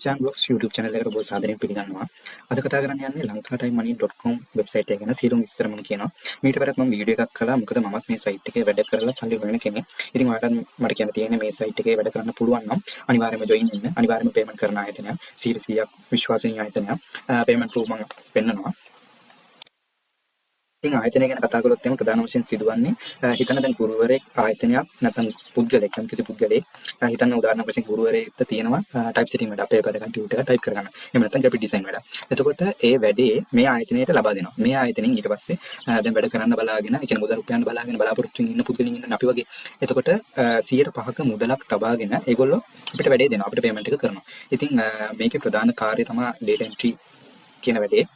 Chan Vlogs YouTube channel එකට ඔබ සාදරයෙන් පිළිගන්නවා. අද කතා කරන්න යන්නේ lankatimmoney.com වෙබ්සයිට් එක ගැන සියලුම විස්තර මම කියනවා. මීට පෙරත් මම වීඩියෝ එකක් කළා. මොකද මමත් මේ සයිට් එකේ වැඩ කරලා සල්ලි හොයන කෙනෙක්. ඉතින් ඔයාලට මට කියන්න තියෙන්නේ මේ සයිට් එකේ වැඩ කරන්න පුළුවන් නම් අනිවාර්යයෙන්ම join වෙන්න. අනිවාර්යයෙන්ම payment කරන ආයතනයක්. 100% විශ්වාසනීය ආයතනයක්. payment proof මම පෙන්නනවා. ඉතින් ආයතනය ගැන කතා කළොත් එimhe ප්‍රධාන වශයෙන් සිදුවන්නේ හිතන්න දැන් ගුරුවරයෙක් ආයතනයක් නැත්නම් පුද්ගලෙක් යම් කිසි පුද්ගලෙක් හිතන්න උදාහරණයක් වශයෙන් ගුරුවරයෙක්ට තියෙනවා ටයිප් සෙටින් වැඩ අපේ පෙර කම්පියුටර් එක ටයිප් කරගන්න. එහෙම නැත්නම් ග්‍රැෆික් ඩිසයින් වැඩ. එතකොට ඒ වැඩේ මේ ආයතනයට ලබා දෙනවා. මේ ආයතනෙන් ඊට පස්සේ දැන් වැඩ කරන්න බලාගෙන ඒ කියන්නේ මුදල් උපයන්න බලාගෙන බලාපොරොත්තු වෙමින් ඉන්න පුද්ගලයන් ඉන්න අපි වගේ. එතකොට 105ක මුදලක් තබාගෙන ඒගොල්ලෝ අපිට වැඩේ දෙනවා. අපිට පේමන්ට් එක කරනවා. ඉතින් මේකේ ප්‍රධාන කාර්යය තමයි data entry කියන වැඩේ.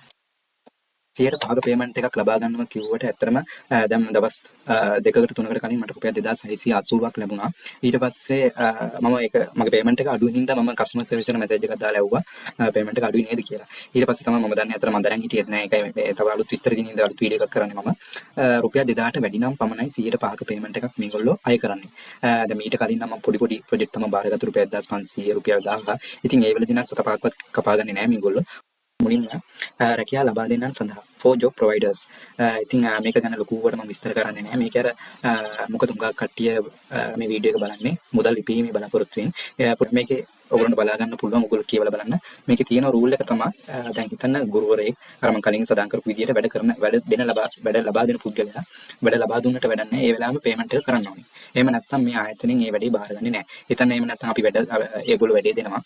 105ක පේමන්ට් එකක් ලබා ගන්නවා කිව්වට ඇත්තටම දැන් දවස් 2කට 3කට කලින් මට රුපියල් 2680ක් ලැබුණා. ඊට පස්සේ මම ඒක මගේ පේමන්ට් එක අඩු හින්දා මම කස්ටමර් සර්විස් එකට මැසේජ් එකක් දාලා ඇහුවා පේමන්ට් එක අඩුයි නේද කියලා. ඊට පස්සේ තමයි මම දන්නේ ඇත්තටම මම දැනන් හිටියෙත් නෑ. ඒකයි මේ තව අලුත් විස්තර දින ඉඳලා අලුත් වීඩියෝ එකක් කරන්නේ මම. රුපියල් 2000ට වැඩි නම් පමණයි 105ක පේමන්ට් එකක් මේගොල්ලෝ අය කරන්නේ. දැන් මීට කලින් නම් මම පොඩි ප්‍රොජෙක්ට් තමයි බාරගත්තු රුපියල් 1500 රුපියල් 1000. ඉතින් ඒ වෙලදී නම් 7 5ක්වත් කපාගන්නේ නෑ මේගොල්ලෝ. මුලින්ම රැකියාව ලබා දෙන්නන් සඳහා for job providers. ඉතින් මේක ගැන ලොකුවට මම විස්තර කරන්නේ නැහැ. මේක අර මොකද උඟා කට්ටිය මේ වීඩියෝ එක බලන්නේ මුදල් ලිපීමේ බලාපොරොත්තුෙන්. මේකේ ඔයගොල්ලන්ට බලා ගන්න පුළුවන්. ඔයගොල්ලෝ කියවලා බලන්න. මේකේ තියෙන රූල් එක තමයි දැන් හිතන්න ගුරුවරයෙක් අර මම කලින් සඳහන් කරපු විදිහට වැඩ ලබා දෙන පුද්ගලයා වැඩ ලබා දුන්නට වැඩක් නැහැ. ඒ වෙලාවෙම පේමන්ට් එක කරන්න ඕනේ. එහෙම නැත්නම් මේ ආයතනෙන් මේ වැඩේ බාරගන්නේ නැහැ. හිතන්න එහෙම නැත්නම් අපි ඒගොල්ලෝ වැඩේ දෙනවා.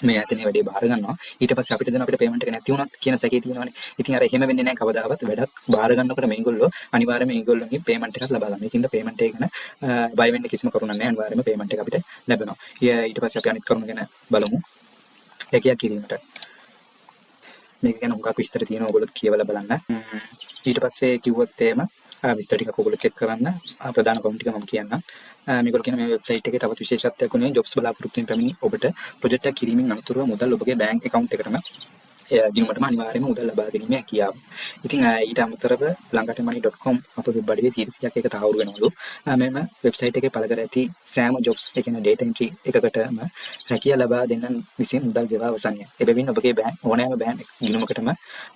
මේ ආයතනයේ වැඩේ බාර ගන්නවා. ඊට පස්සේ අපිට දෙන අපිට පේමන්ට් එක නැති වුණත් කියන සැකේ තියෙනවානේ. ඉතින් අර එහෙම වෙන්නේ නැහැ කවදාවත්. වැඩක් බාර ගන්නකොට මේගොල්ලෝ අනිවාර්යයෙන්ම මේගොල්ලෝගෙන් පේමන්ට් එකක් ලබා ගන්නවා. ඒකින්ද පේමන්ට් එක ගැන බය වෙන්න කිසිම කරුණක් නැහැ. අනිවාර්යයෙන්ම පේමන්ට් එක අපිට ලැබෙනවා. ඊට පස්සේ අපි අනිත් කරුණ ගැන බලමු. රැකියාව කිරීමට. මේක ගැන හුඟක් විස්තර තියෙනවා. ඔයගොල්ලෝ කියවලා බලන්න. ඊට පස්සේ කිව්වොත් එහෙම විස්තර ටිකක් ඔයගොල්ලෝ චෙක් කරන්න. ප්‍රධාන කවුන්ට් ටික මම කියන්නම්. මේගොල්ලෝ කියන මේ වෙබ්සයිට් එකේ තවත් විශේෂත්වයක් උනේ ජොබ්ස් බලාපොරොත්තු වෙන පැමිණි ඔබට ප්‍රොජෙක්ට් එක කිරීමෙන් අනතුරුව මුදල් ඔබගේ බැංක් account එකටම දිනුමටම අනිවාර්යයෙන්ම මුදල් ලබා ගැනීමේ හැකියාව. ඉතින් ඊට අමතරව lankatimmoney.com අප වෙබ් අඩවියේ 100ක් එක තහවුරු වෙනවලු. මෙම වෙබ්සයිට් එකේ පළ කර ඇති සෑම ජොබ්ස් ඒ කියන්නේ data entry එකකටම රැකියාව ලබා දෙන්නන් විසින් මුදල් ගෙවා අවසන්ය. එබැවින් ඔබගේ ඕනෑම බැංක් ගිණුමකටම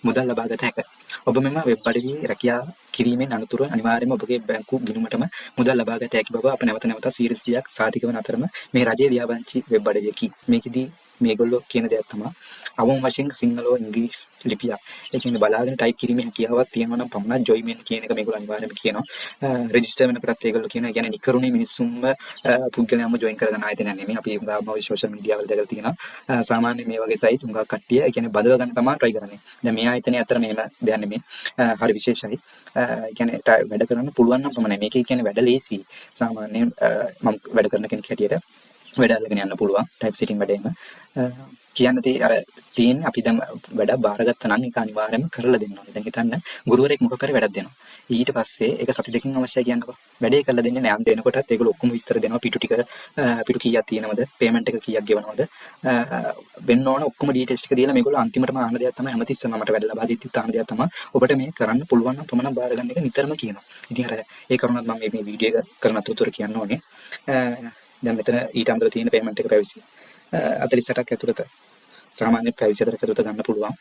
මුදල් ලබා ගත හැකිය. ඔබ මෙම වෙබ් අඩවියේ රැකියාව කිරීමෙන් අනතුරුව අනිවාර්යයෙන්ම ඔබගේ බැංකු ගිණුමටම මුදල් ලබා ගත හැකි බව අප නැවත 100ක් සාතික වන අතරම මේ රජයේ ව්‍යාපාරචි වෙබ් අඩවියකි. මේකෙදී මේගොල්ලෝ කියන දෙයක් තමයි අවම වශයෙන් සිංහල ඉංග්‍රීසි ලිපියක් ඒ කියන්නේ බලාගෙන ටයිප් කිරීමේ හැකියාවක් තියෙනවා නම් පමණක් ජොයින් වෙන්න කියන එක මේගොල්ලෝ අනිවාර්යයෙන්ම කියනවා. රෙජිස්ටර් වෙනකොටත් ඒගොල්ලෝ කියනවා. ඒ කියන්නේ නිකරුණේ මිනිස්සුන්ම පුද්ගලයන්ම ජොයින් කරගන්න ආයතනයක් නෙමෙයි. අපි උගාම සෝෂල් මීඩියා වල දැකලා තියෙනවා. සාමාන්‍ය මේ වගේ සයිට් උගා කට්ටිය ඒ කියන්නේ බදව ගන්න තමයි try කරන්නේ. දැන් මේ ආයතනය අතර මෙහෙම දෙයක් නෙමෙයි. හරි විශේෂයි. ඒ කියන්නේ වැඩ කරන්න පුළුවන් නම් පමණයි. මේක කියන්නේ වැඩ ලේසි. සාමාන්‍යයෙන් මම වැඩ කරන කෙනෙක් හැටියට වැඩ අල්ලගෙන යන්න පුළුවන් ටයිප් සෙටින් වැඩේම කියන්න තියෙන්නේ අපි දැන් වැඩ බාරගත්තා නම් ඒක අනිවාර්යයෙන්ම කරලා දෙන්න ඕනේ. දැන් හිතන්න ගුරුවරයෙක් මොකක් කරේ වැඩක් දෙනවා. ඊට පස්සේ ඒක සති දෙකකින් අවශ්‍යයි කියන්නකෝ. වැඩේ කරලා දෙන්නේ නැහැ. දෙනකොටත් ඒගොල්ලෝ ඔක්කොම විස්තර දෙනවා. පිටු කීයක් තියෙනවද? පේමන්ට් එක කීයක් ගෙවනවද? වෙන්න ඕන ඔක්කොම ඩීටේල්ස් ටික දීලා මේගොල්ලෝ අන්තිමටම ආන දෙයක් තමයි හැමතිස්සෙම මට වැඩ ලබා දෙද්දිත් ආන දෙයක් තමයි ඔබට මේ කරන්න පුළුවන් නම් පමණක් බාර ගන්න එක නිතරම කියනවා. ඉතින් අර ඒ කරුණත් මම මේ වීඩියෝ එක කරන අතරතුර කියන්න ඕනේ. දැන් මෙතන ඊට අමතරව තියෙන පේමන්ට් එක පැවිසි 48ක් ඇතුළත සාමාන්‍ය ප්‍රයිස් එකකට ඇතුළත ගන්න පුළුවන්.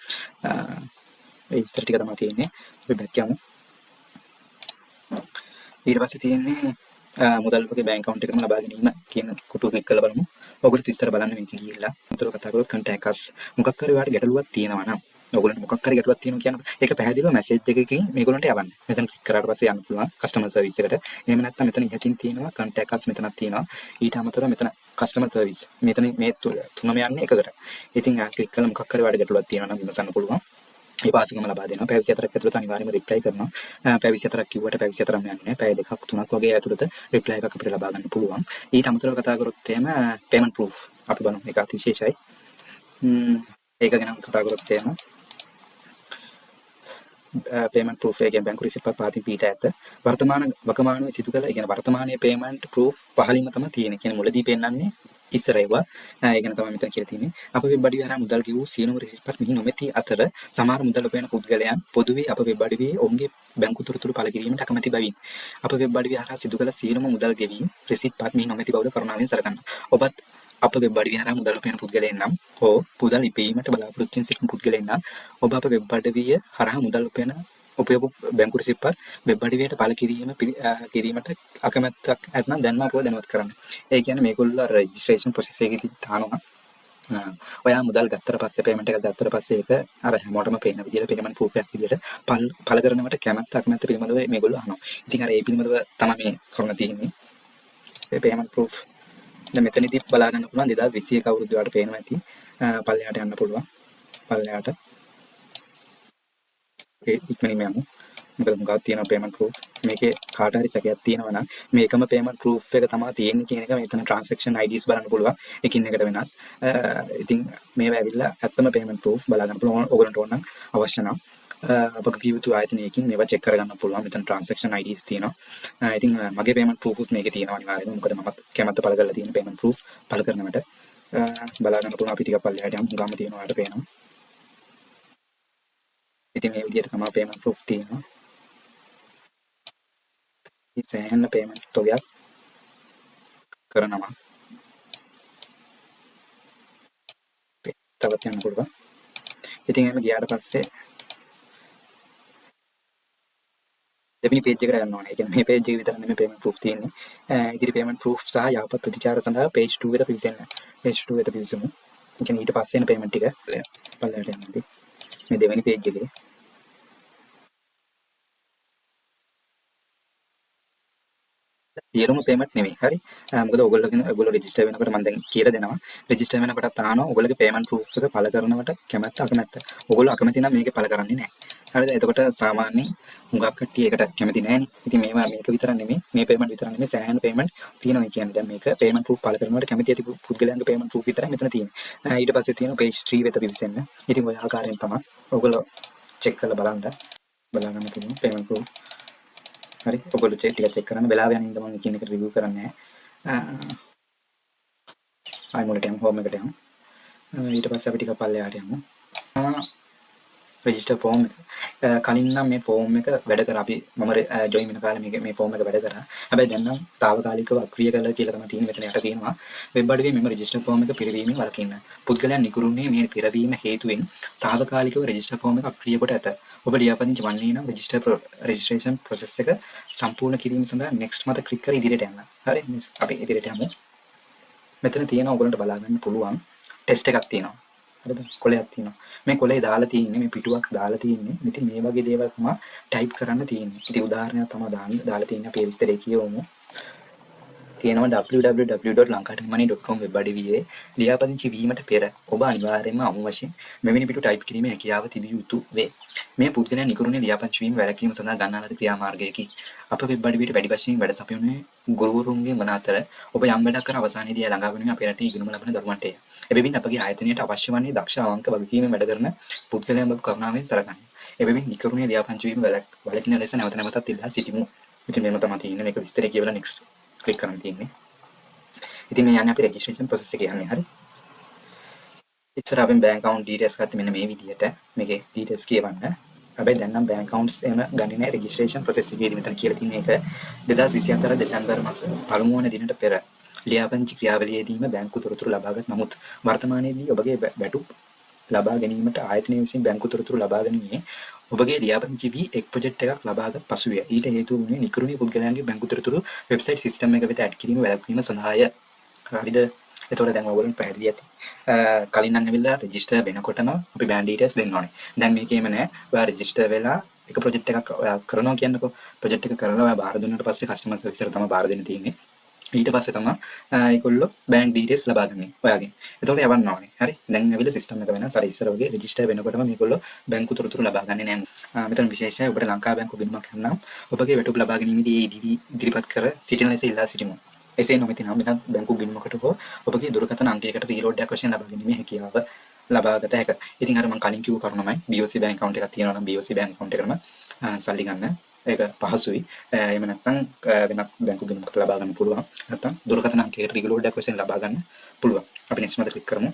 ඒ විස්තර ටික තමයි තියෙන්නේ. අපි බැක් යමු. ඊට පස්සේ තියෙන්නේ මුදල් ඔබගේ බැංක් account එකටම ලබා ගැනීම කියන කොටුව ක්ලික් කරලා බලමු. ඔයගොල්ලෝ විස්තර බලන්න මේක ගිහිල්ලා. අතට කතා කරලා contact us මොකක් හරි ඔයාලට ගැටලුවක් තියෙනවා නම් ඔයගොල්ලන්ට මොකක් හරි ගැටලුවක් තියෙනවා කියනකොට ඒක පැහැදිලිව මැසේජ් එකකින් මේගොල්ලන්ට යවන්න. මෙතන ක්ලික් කරාට පස්සේ යන්න පුළුවන් කස්ටමර් සර්විස් එකට. එහෙම නැත්නම් මෙතන ඉහතින් තියෙනවා contact us මෙතනක් තියෙනවා. ඊට අමතරව මෙතන කස්ටමර් සර්විස්. මෙතන මේ තුනම යන්නේ එකකට. ඉතින් ක්ලික් කළා මොකක් හරි ඔයාලට ගැටලුවක් තියෙනවා නම් විමසන්න පුළුවන්. ඒ පාසකම ලබා දෙනවා. පැය 24ක් ඇතුළත අනිවාර්යයෙන්ම රිප්ලයි කරනවා. පැය 24ක් කිව්වට පැය 24ම යන්නේ නැහැ. පැය 2ක් 3ක් වගේ ඇතුළත රිප්ලයි එකක් අපිට ලබා ගන්න පුළුවන්. ඊට අමතරව කතා කරොත් එහෙම payment proof අපි බලමු. ඒක අතිශේෂයි. ඒක ගැන කතා කරොත් එහෙම payment proof එක කියන්නේ බැංකු රිසිප්ට් පාතින් පිට ඇත. වර්තමාන වකමානුවේ සිදු කළ ඒ කියන්නේ වර්තමානයේ payment proof පහළින්ම තමයි තියෙන්නේ. කියන්නේ මුලදී පෙන්නන්නේ ඉස්සර ඒවා ඒ ගැන තමයි මෙතන කියලා තියෙන්නේ. අප වෙබ් අඩවිය හරහා මුදල් ගෙවූ සියලුම රිසිප්ට් මෙහි නොමැති අතර සමහර මුදල් උපයන පුද්ගලයන් පොදුවේ අප වෙබ් අඩවියේ ඔවුන්ගේ බැංකු තොරතුරු පළ කිරීමට අකමැති බැවින් අප වෙබ් අඩවිය හරහා සිදු කළ සියලුම මුදල් ගෙවීම් රිසිප්ට් මෙහි නොමැති බවද කරුණාවෙන් සලකන්න. ඔබත් අප වෙබ් අඩවිය හරහා මුදල් උපයන පුද්ගලයන් නම් හෝ මුදල් ඉපීමට බලාපොරොත්තු වෙන සිටින පුද්ගලයන් නම් ඔබ අප වෙබ් අඩවිය හරහා මුදල් උපයපු බැංකු රිසිප්ට් වෙබ් අඩවියට පළ කිරීමට අකමැත්තක් ඇත්නම් දැන්ම අපව දැනුවත් කරන්න. ඒ කියන්නේ මේගොල්ලෝ රෙජිස්ට්‍රේෂන් ප්‍රොසෙස් එකේදී තානවා ඔයා මුදල් ගත්තට පස්සේ පේමන්ට් එකක් ගත්තට පස්සේ ඒක අර හැමෝටම පේන විදිහට පේමන්ට් ප්‍රූෆ් එකක් විදිහට පළ කරනවට කැමැත්ත අකමැත්ත පිළිබඳව මේගොල්ලෝ අහනවා. ඉතින් අර ඒ පිළිබඳව තමයි මේ කරන්න තියෙන්නේ. ඒ පේමන්ට් ප්‍රූෆ් දැන් මෙතනදී බලා ගන්න පුළුවන් 2021 අවුරුද්ද වලට පේනවා ඇති. පල්ලෙහාට යන්න පුළුවන්. පල්ලෙහාට ඒ ඉක්මනින්ම යමු. මොකද මුගක් තියෙනවා පේමන්ට් ප්‍රූෆ්. මේකේ කාට හරි සැකයක් තියෙනවා නම් මේකම පේමන්ට් ප්‍රූෆ් එක තමයි තියෙන්නේ කියන එක මෙතන ට්‍රාන්සැක්ෂන් IDs බලන්න පුළුවන්. එකින් එකට වෙනස්. ඉතින් මේවා ඇවිල්ලා ඇත්තම පේමන්ට් ප්‍රූෆ් බලා ගන්න පුළුවන්. ඔයගොල්ලන්ට ඕන නම් අවශ්‍ය නම් අපක කිය යුතු ආයතනයකින් මේවා චෙක් කරගන්න පුළුවන්. මෙතන ට්‍රාන්සැක්ෂන් IDs තියෙනවා. ඉතින් මගේ පේමන්ට් ප්‍රූෆ් උත් මේකේ තියෙනවා අනිවාර්යයෙන්ම. මොකද මම කැමැත්ත පළ කරලා තියෙන පේමන්ට් ප්‍රූෆ් පළ කරනවට බලා ගන්න පුළුවන්. අපි ටිකක් පල්ලෙහාට යමු. ගාම තියෙනවාට පේනවා. ඉතින් මේ විදිහට තමයි පේමන්ට් ප්‍රූෆ් තියෙනවා. සෑහෙන පේමන්ට් තොගයක් කරනවා. තවත් යන්න පුළුවන්. ඉතින් එහෙම ගියාට පස්සේ දෙවෙනි පේජ් එකට යන්න ඕනේ. ඒ කියන්නේ මේ පේජ් එක විතර නෙමෙයි පේමන්ට් ප්‍රූෆ් තියෙන්නේ. ඉදිරි පේමන්ට් ප්‍රූෆ් සහ යාපත් ප්‍රතිචාර සඳහා පේජ් 2 එකට පිවිසෙන්න. පේජ් 2 එකට පිවිසමු. ඒ කියන්නේ ඊට පස්සේ එන පේමන්ට් ටික පල්ලෙහාට යන්නදී. මේ දෙවෙනි පේජ් එකේ සියලුම පේමන්ට් නෙමෙයි. හරි. මොකද ඔයගොල්ලෝ රෙජිස්ටර් වෙනකොට මම දැන් කියලා දෙනවා. රෙජිස්ටර් වෙනකොට තානවා ඔයගොල්ලෝගේ පේමන්ට් ප්‍රූෆ් එක පළ කරනවට කැමැත්ත අකමැත්ත. ඔයගොල්ලෝ අකමැති නම් මේකේ පළ කරන්නේ නැහැ. හරිද? එතකොට සාමාන්‍යයෙන් හුඟක් කට්ටිය ඒකට කැමති නැහැනේ. ඉතින් මේක විතර නෙමෙයි. මේ පේමන්ට් විතර නෙමෙයි සෑහෙන පේමන්ට් තියෙනවා කියන්නේ. දැන් මේක පේමන්ට් ප්‍රූෆ් පළ කරනවට කැමති ඇති පුද්ගලයන්ගේ පේමන්ට් ප්‍රූෆ් විතරයි මෙතන තියෙන්නේ. ඊට පස්සේ තියෙනවා පේජ් 3 වෙත පිවිසෙන්න. ඉතින් ඔය ආකාරයෙන් තමයි ඔයගොල්ලෝ චෙක් කරලා බලන්න. බලා ගන්න පුළුවන් පේමන්ට් ප්‍රූෆ්. හරි ඔයගොල්ලෝ චෙක් කරන්න වෙලාව යන ඉඳන් මම එකින් එකට රිවිව් කරන්නේ නැහැ. ආයි මුලට යමු හෝම් එකට යමු. ඊට පස්සේ අපි ටික පල්ලෙහාට යමු. රෙජිස්ටර් ෆෝම් එක කලින් නම් මේ ෆෝම් එක වැඩ කර අපි මම ජොයින් වෙන කාලේ මේ ෆෝම් එක වැඩ කරා. හැබැයි දැන් නම් తాවකාලිකව අක්‍රිය කළා කියලා තමයි තියෙන්නේ. මෙතන යට තියෙනවා වෙබ් අඩවියේ මෙම රෙජිස්ටර් ෆෝම් එක පිරවීමෙන් වළකින්න. පුද්ගලයන් නිකුරුන්නේ මේ පිරවීම හේතුවෙන් తాවකාලිකව රෙජිස්ටර් ෆෝම් එක අක්‍රිය කොට ඇත. ඔබ ලියාපදිංචි වන්නේ නම් රෙජිස්ට්‍රේෂන් ප්‍රොසෙස් එක සම්පූර්ණ කිරීම සඳහා next මත ක්ලික් කර ඉදිරියට යන්න. හරි අපි ඉදිරියට යමු. මෙතන තියෙන ඔයගලන්ට බලා ගන්න පුළුවන් ටෙස්ට් එකක් තියෙනවා. හරිද? කොලයක් තියෙනවා. මේ කොලේ දාලා තියෙන්නේ මේ පිටුවක් දාලා තියෙන්නේ. ඉතින් මේ වගේ දේවල් තමයි ටයිප් කරන්න තියෙන්නේ. ඉතින් උදාහරණයක් තමයි දාලා තියෙන්නේ අපි විස්තරේ කියවමු. තියෙනවා www.lankatimani.com වෙබ් අඩවියේ ලියාපදිංචි වීමට පෙර ඔබ අනිවාර්යයෙන්ම අමු වශයෙන් මෙවැනි පිටු ටයිප් කිරීමේ හැකියාව තිබිය යුතු වේ. මේ පුද්ගලයන් නිකරුණේ ලියාපදිංචි වීම වැළැක්වීම සඳහා ගන්නා ලද ක්‍රියාමාර්ගයකි. අප වෙබ් අඩවියට වැඩි වශයෙන් වැඩ සපයන්නේ ගුරුවරුන්ගේ වන අතර ඔබ යම් වැඩක් කර අවසානයේදී ළඟා වීම අපේ රටේ ඉගෙනුම ලබන දරුවන්ටය. එබැවින් අපගේ ආයතනයට අවශ්‍ය වන්නේ දක්ෂ අවංක වගකීමෙන් වැඩ කරන පුද්ගලයන් බව කරුණාවෙන් සලකන්න. එබැවින් නිකරුණේ ලියාපදිංචි වීම වැළැක්වින ලෙස නැවත නැවතත් ඉල්ලා සිටිමු. ඉතින් මේක තමයි තියෙන්නේ. මේක විස්තරය කියවලා next ක්ලික් කරන්න තියෙන්නේ. ඉතින් මේ යන්නේ අපි රෙජිස්ට්‍රේෂන් ප්‍රොසෙස් එක යන්නේ හරි. ඉස්සර අපි බෑන්ක් account details ගත්තේ මෙන්න මේ විදිහට. මේකේ details කියවන්න. හැබැයි දැන් නම් බෑන්ක් accounts එහෙම ගන්නේ නැහැ රෙජිස්ට්‍රේෂන් ප්‍රොසෙස් එකේදී මෙතන කියලා තියෙන එක 2024 දෙසැම්බර් මාස පළමු වන දිනට පෙර ලියාපදිංචි ක්‍රියාවලියේදීම බැංකු තොරතුරු ලබාගත් නමුත් වර්තමානයේදී ඔබගේ වැටුප් ලබා ගැනීමට ආයතනය විසින් බැංකු තොරතුරු ලබා ගැනීමේ ඔබගේ ලියාපදිංචි වී එක් ප්‍රොජෙක්ට් එකක් ලබාගත් පසුවය. ඊට හේතුව වුණේ නිකරුණී පුද්ගලයන්ගේ බැංකු තොරතුරු වෙබ්සයිට් සිස්ටම් එක වෙත ඇඩ් කිරීම වැළැක්වීම සඳහාය. හරිද? එතකොට දැන් ඔයගොල්ලන් පැහැදිලි ඇති. කලින් නම් ඇවිල්ලා රෙජිස්ටර් වෙනකොටම අපි බෑන්ක් ඩීටේල්ස් දෙන්න ඕනේ. දැන් මේකේම නෑ. ඔයා රෙජිස්ටර් වෙලා එක ප්‍රොජෙක්ට් එකක් ඔයා කරනවා කියන්නකෝ. ප්‍රොජෙක්ට් එක කරලා ඔයා බාර දුන්නාට පස්සේ කස්ටමර් සර්විස් එකට තමයි බාර දෙන්න තියෙන්නේ. ඊට පස්සේ තමයි ඒගොල්ලෝ බෑන්ක් ඩීටේල්ස් ලබා ගන්නේ ඔයාගෙන්. එතකොට යවන්න ඕනේ. හරි. දැන් ඇවිල්ලා සිස්ටම් එක වෙනස්. අර ඉස්සර වගේ රෙජිස්ටර් වෙනකොටම මේගොල්ලෝ බැංකු තොරතුරු ලබා ගන්නේ නෑ. මෙතන විශේෂයි ඔබට ලංකා බැංකු ගිණුමක් ගන්නම්. ඔබගේ වැටුප් ලබා ගැනීමේදී ඉදිරිපත් කර සිටින ලෙස ඉල්ලා සිටිමු. එසේ නොමැති නම් වෙනත් බැංකු ගිණුමකට හෝ ඔබගේ දුරකථන අංකයකට රීලෝඩ් එකක් වශයෙන් ලබා ගැනීමේ හැකියාව ලබාගත හැක. ඉතින් අර මම කලින් කිව්ව කරුණමයි BOC බැංක් account එකක් තියෙනවා නම් BOC බැංක් account එකටම සල්ලි ගන්න ඒක පහසුයි. එහෙම නැත්නම් වෙනත් බැංකු ගිණුමකට ලබා ගන්න පුළුවන්. නැත්නම් දුරකථන අංකයකට රීලෝඩ් එකක් වශයෙන් ලබා ගන්න පුළුවන්. අපි next මත ක්ලික් කරමු.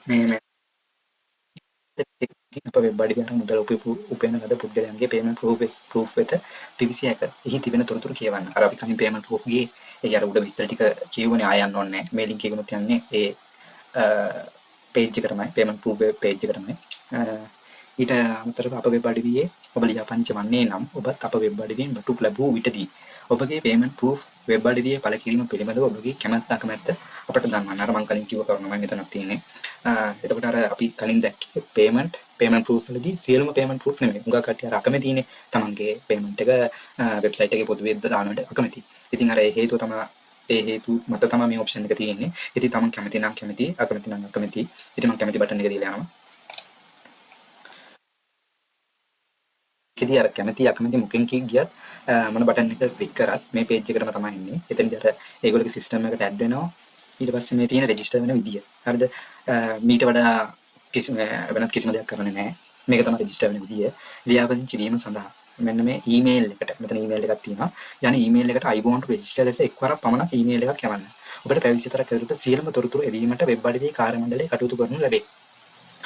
මේ අප වෙබ් අඩවි අරන් මුදල් උපයන ලද පුද්ගලයන්ගේ payment proof වෙත පිවිසිය හැක. එහි තිබෙන තොරතුරු කියවන්න. අර අපි කලින් payment proof ගියේ ඒ අර උඩ විස්තර ටික කියවුවනේ ආය යන්න ඕනේ නැහැ. මේ link එකෙමුත් යන්නේ ඒ page එකටමයි payment proof page එකටමයි. ඊට අමතරව අප වෙබ් අඩවියේ ඔබ ලියාපදිංචි වන්නේ නම් ඔබත් අප වෙබ් අඩවියෙන් වටුප් ලැබූ විටදී ඔබගේ payment proof වෙබ් අඩවියේ පළ කිරීම පිළිබඳව ඔබගේ කැමැත්ත අකමැත්ත අපට දන්වන්න. අර මම කලින් කිව්ව කරුණ මම මෙතනක් තියෙන්නේ. එතකොට අර අපි කලින් දැක්කේ payment proof වලදී සියලුම payment proof නෙමෙයි. උඟා කට්ටිය අර අකමැතිනේ. තමන්ගේ payment එක වෙබ්සයිට් එකේ පොදුවේ දානවට අකමැති. ඉතින් අර ඒ හේතුව තමයි ඒ හේතු මත තමයි මේ ඔප්ෂන් එක තියෙන්නේ. ඉතින් තමන් කැමති නම් කැමති, අකමැති නම් අකමැති. ඉතින් මම කැමති බටන් එක දීලා යනවා. කෙදී අර කැමති අකමැති මොකෙන් ගියත් මොන බටන් එක ක්ලික් කරත් මේ page එකටම තමයි එන්නේ. එතනදී අර ඒගොල්ලෝගේ system එකට add වෙනවා. ඊට පස්සේ මේ තියෙන register වෙන විදිය. හරිද? මීට වඩා වෙනත් කිසිම දෙයක් කරන්නේ නැහැ. මේක තමයි register වෙන විදිය. ලියාපදිංචි වීම සඳහා මෙන්න මේ email එකට මෙතන email එකක් තියෙනවා. යන email එකට I want to register ලෙස එක්වරක් පමණක් email එකක් යවන්න. ඔබට පැවිසිතර කරුත සියලුම තොරතුරු එවීමට වෙබ් අඩවියේ කාර්ය මණ්ඩලයේ කටයුතු කරනු ලැබේ.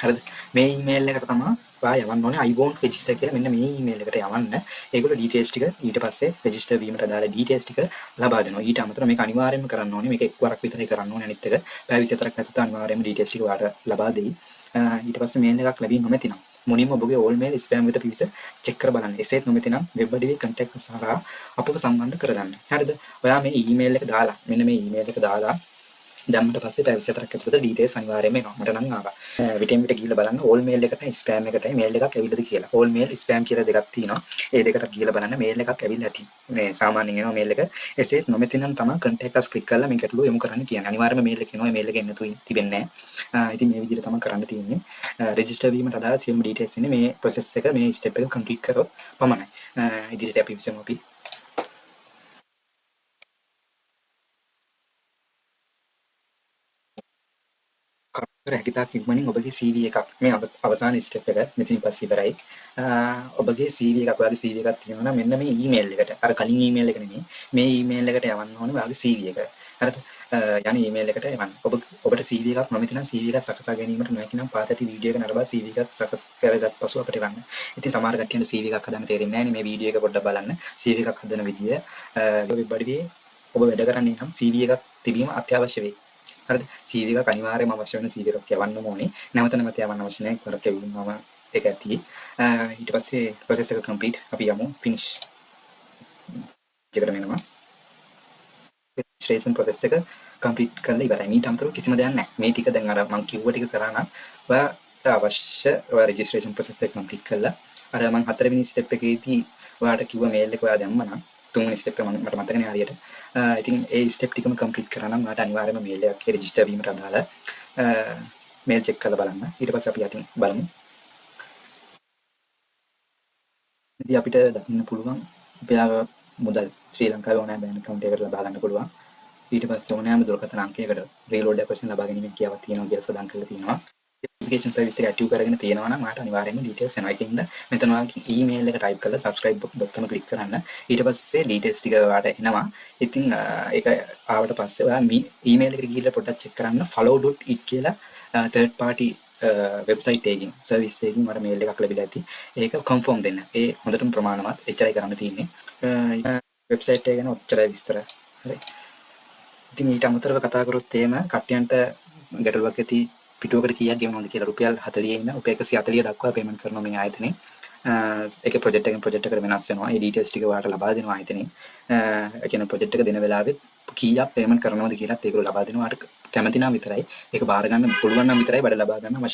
හරිද? මේ email එකට තමයි ඔයා යවන්න ඕනේ I want register කියලා මෙන්න මේ email එකට යවන්න. ඒගොල්ලෝ details ටික ඊට පස්සේ register වීමට අදාළ details ටික ලබා දෙනවා. ඊට අමතරව මේක අනිවාර්යයෙන්ම කරන්න ඕනේ. මේක එක්වරක් විතරයි කරන්න ඕනේ. අනිත් එක පැවිසිතරක් නැතුව අනිවාර්යයෙන්ම details ටික ඔයාලට ලබා දෙයි. ඊට පස්සේ mail එකක් ලැබී නොමැති නම් මුලින්ම ඔබගේ all mail spam වෙත පිවිස check කර බලන්න. එසේත් නොමැති නම් වෙබ් අඩවියේ contact සහරා අපව සම්බන්ධ කරගන්න. හරිද? ඔයා මේ email එක දාලා මෙන්න මේ email එක දාලා දැම්මට පස්සේ පැවිසිතරක් ඇතුළත details අනිවාර්යයෙන්ම එනවා. මට නම් ආවා. විටින් විට ගිහලා බලන්න all mail එකට spam එකට mail එකක් ඇවිල්ලාද කියලා. all mail spam කියලා දෙකක් තියෙනවා. ඒ දෙකට ගිහලා බලන්න mail එකක් ඇවිල්ලා ඇති. මේ සාමාන්‍යයෙන් එනවා mail එක. එසේත් නොමැති නම් තමයි contact us click කරලා මේ ගැටලුව යොමු කරන්න කියන්නේ. අනිවාර්යයෙන්ම mail එක එනවා. mail එක එන්න තිබෙන්නේ නැහැ. ඉතින් මේ විදිහට තමයි කරන්න තියෙන්නේ. register වීමට අදාළ සියලුම details ඉන්නේ මේ process එක මේ step එක complete කරොත් පමණයි. ඉදිරියට අපි විසමු අපි හැකිතාක් ඉක්මනින් ඔබගේ CV එකක් මේ අවසාන ස්ටෙප් එක මෙතනින් පස්සේ ඉවරයි. ඔබගේ CV එකක් ඔයාගේ CV එකක් තියෙනවා නම් මෙන්න මේ email එකට අර කලින් email එක නෙමෙයි මේ email එකට යවන්න ඕනේ ඔයාගේ CV එක. හරිද? යන email එකට යවන්න. ඔබට CV එකක් නොමැති නම් CV එකක් සකසා ගැනීමට නොහැකි නම් පාත ඇති වීඩියෝ එක නරඹා CV එකක් සකස් කරගත් පසු අපිට ගන්න. ඉතින් සමහර කට්ටියන්ට CV එකක් හදන්න තේරෙන්නේ නැහැ නේ. මේ වීඩියෝ එක පොඩ්ඩක් බලන්න. CV එකක් හදන විදිය වෙබ් අඩවියේ ඔබ වැඩ කරන්නේ නම් CV එකක් තිබීම අත්‍යවශ්‍ය වෙයි. හරිද? CV එක අනිවාර්යයෙන්ම අවශ්‍ය වෙන CV එකක් යවන්නම ඕනේ. නැවත නැවත යවන්න අවශ්‍ය නැහැ. කරක් යවීමම ඒක ඇති. ඊට පස්සේ process එක complete අපි යමු finish. එකට මෙනවා. registration process එක complete කරලා ඉවරයි. මීට අමතරව කිසිම දෙයක් නැහැ. මේ ටික දැන් අර මම කිව්ව ටික කරා නම් ඔයාට අවශ්‍ය ඔයා registration process එක complete කරලා අර මම 4 වෙනි step එකේදී ඔයාට කිව්ව mail එක ඔයා දැම්මා නම් 3 වෙනි step එක මට මතක නෑ හරියට. ඉතින් ඒ ස්ටෙප් ටිකම කම්ප්ලීට් කරා නම් මට අනිවාර්යයෙන්ම මේල් එකක් රෙජිස්ටර් වීමට අදාළ මේල් චෙක් කරලා බලන්න. ඊට පස්සේ අපි යටින් බලමු. ඉතින් අපිට දකින්න පුළුවන් අපේ මුදල් ශ්‍රී ලංකාවේ ඕනෑම බැංක account එකකට ලබා ගන්න පුළුවන්. ඊට පස්සේ ඕනෑම දුරකථන අංකයකට reload application ලබා ගැනීමේ කියාවක් තියෙනවා කියලා සඳහන් කරලා තියෙනවා. application service එක active කරගෙන තියෙනවා නම් ඔයාලට අනිවාර්යයෙන්ම details එනවා. ඒකින්ද මෙතන ඔයාගේ email එක type කරලා subscribe button click කරන්න. ඊට පස්සේ details ටික ඔයාලට එනවා. ඉතින් ඒක ආවට පස්සේ ඔයා email එකට ගිහිල්ලා පොඩ්ඩක් check කරන්න follow.it කියලා third party website එකකින් service එකකින් මට mail එකක් ලැබිලා ඇති. ඒක confirm දෙන්න. ඒ හොඳටම ප්‍රමාණවත් එච්චරයි කරන්න තියෙන්නේ. website එක ගැන ඔච්චරයි විස්තර. හරි. ඉතින් ඊට අමතරව කතා කරොත් එහෙම කට්ටියන්ට ගැටලුවක් ඇති පිටුවකට කීයක් ගෙවනවද කියලා රුපියල් 40 ඉඳන් රුපියල් 140 දක්වා පේමන්ට් කරනවා මේ ආයතනේ. ඒකේ ප්‍රොජෙක්ට් එකෙන් ප්‍රොජෙක්ට් එකට වෙනස් වෙනවා. ඒ ඩීටේල්ස් ටික ඔයාලට ලබා දෙනවා ආයතනේ. ඒ කියන්නේ ප්‍රොජෙක්ට් එක දෙන වෙලාවෙත් කීයක් පේමන්ට් කරනවද කියලාත් ඒගොල්ලෝ ලබා දෙනවා. ඔයාලට කැමති නම් විතරයි ඒක බාර ගන්න පුළුවන් නම් විතරයි බඩ ලබා ගන්න අවශ්‍ය.